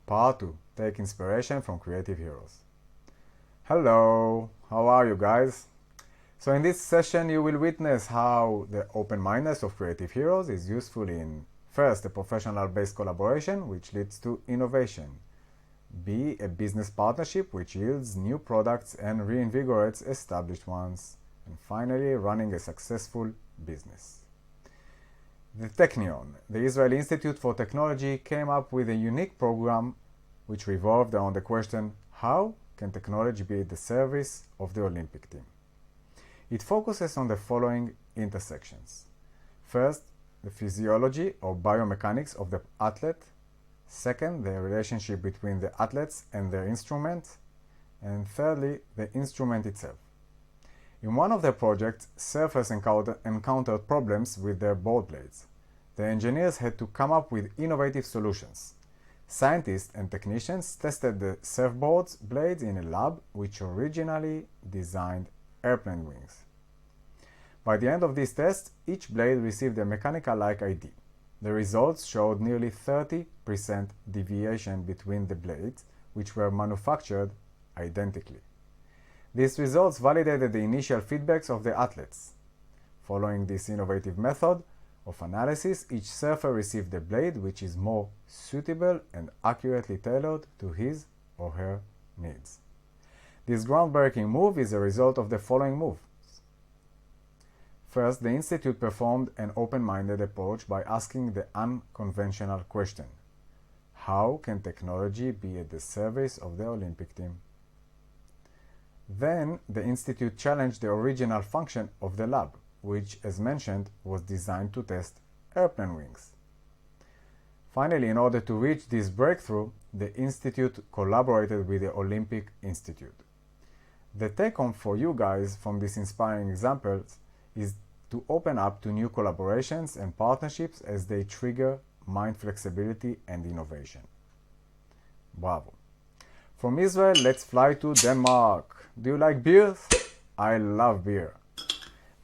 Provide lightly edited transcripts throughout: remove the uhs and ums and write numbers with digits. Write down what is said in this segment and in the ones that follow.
Part 2. Take inspiration from creative heroes. Hello, how are you guys? So in this session you will witness how the open-mindedness of creative heroes is useful in first, a professional-based collaboration which leads to innovation. B, a business partnership which yields new products and reinvigorates established ones. And finally, running a successful business. The Technion, the Israeli Institute for Technology, came up with a unique program which revolved around the question, how can technology be at the service of the Olympic team? It focuses on the following intersections. First, the physiology or biomechanics of the athlete. Second, the relationship between the athletes and their instrument. And thirdly, the instrument itself. In one of their projects, surfers encountered problems with their board blades. The engineers had to come up with innovative solutions. Scientists and technicians tested the surfboards blades in a lab which originally designed airplane wings. By the end of this test, each blade received a mechanical-like ID. The results showed nearly 30% deviation between the blades, which were manufactured identically. These results validated the initial feedbacks of the athletes. Following this innovative method of analysis, each surfer received a blade which is more suitable and accurately tailored to his or her needs. This groundbreaking move is a result of the following moves. First, the Institute performed an open-minded approach by asking the unconventional question: how can technology be at the service of the Olympic team? Then, the Institute challenged the original function of the lab, which, as mentioned, was designed to test airplane wings. Finally, in order to reach this breakthrough, the Institute collaborated with the Olympic Institute. The take-home for you guys from these inspiring examples is to open up to new collaborations and partnerships as they trigger mind flexibility and innovation. Bravo! From Israel, let's fly to Denmark. Do you like beers? I love beer.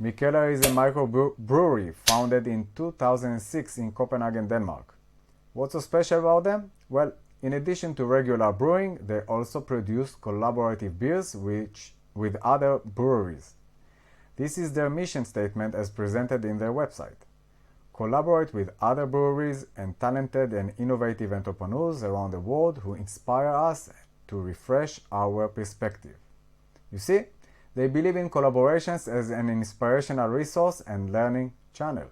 Mikkeller is a microbrewery founded in 2006 in Copenhagen, Denmark. What's so special about them? Well, in addition to regular brewing, they also produce collaborative beers with other breweries. This is their mission statement as presented in their website. Collaborate with other breweries and talented and innovative entrepreneurs around the world who inspire us to refresh our perspective. You see, they believe in collaborations as an inspirational resource and learning channel.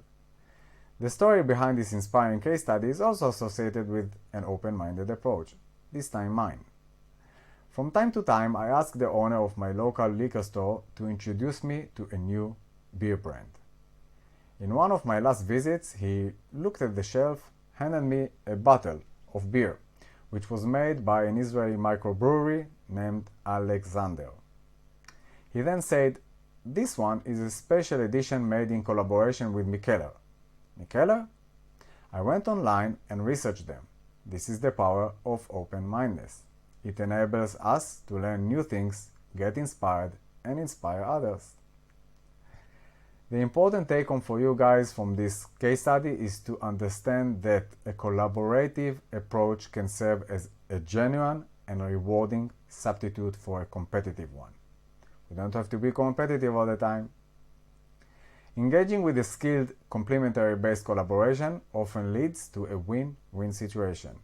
The story behind this inspiring case study is also associated with an open-minded approach, this time mine. From time to time, I ask the owner of my local liquor store to introduce me to a new beer brand. In one of my last visits, he looked at the shelf, handed me a bottle of beer, which was made by an Israeli microbrewery named Alexander. He then said, "This one is a special edition made in collaboration with Mikkeller." Mikkeller? I went online and researched them. This is the power of open-mindedness. It enables us to learn new things, get inspired, and inspire others. The important take-home for you guys from this case study is to understand that a collaborative approach can serve as a genuine and rewarding substitute for a competitive one. We don't have to be competitive all the time. Engaging with a skilled, complementary-based collaboration often leads to a win-win situation.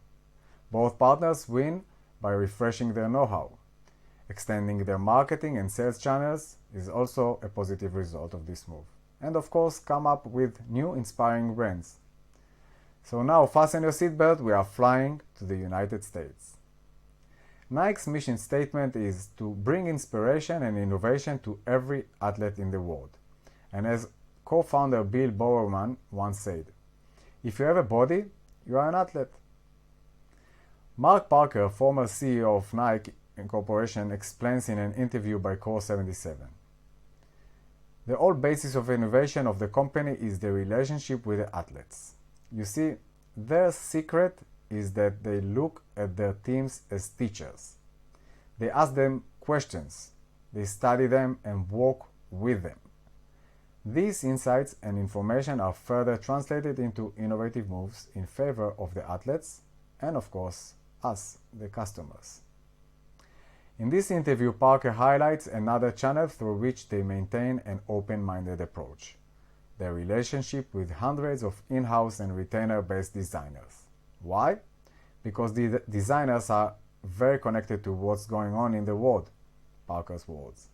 Both partners win by refreshing their know-how. Extending their marketing and sales channels is also a positive result of this move. And of course, come up with new inspiring brands. So now fasten your seatbelt, we are flying to the United States. Nike's mission statement is to bring inspiration and innovation to every athlete in the world. And as co-founder Bill Bowerman once said, "If you have a body, you are an athlete." Mark Parker, former CEO of Nike Incorporation, explains in an interview by Core 77. The whole basis of innovation of the company is the relationship with the athletes. You see, their secret is that they look at their teams as teachers. They ask them questions, they study them and work with them. These insights and information are further translated into innovative moves in favor of the athletes and, of course, us, the customers. In this interview, Parker highlights another channel through which they maintain an open-minded approach: their relationship with hundreds of in-house and retainer-based designers. Why? Because the designers are very connected to what's going on in the world, Parker's words.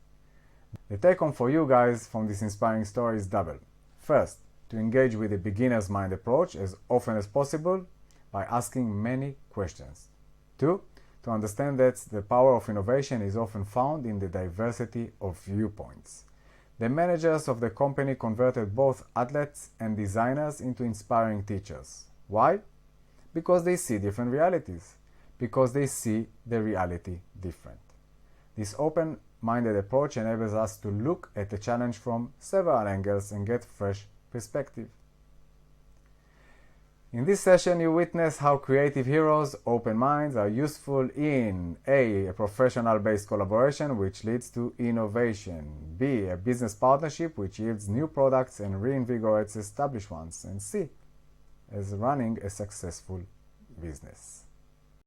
The take-home for you guys from this inspiring story is double. First, to engage with the beginner's mind approach as often as possible by asking many questions. Two, to understand that the power of innovation is often found in the diversity of viewpoints. The managers of the company converted both athletes and designers into inspiring teachers. Why? Because they see different realities. Because they see the reality different. This open-minded approach enables us to look at the challenge from several angles and get fresh perspective. In this session, you witness how creative heroes' open minds are useful in A. professional-based collaboration, which leads to innovation; B. a business partnership, which yields new products and reinvigorates established ones; and C. as running a successful business.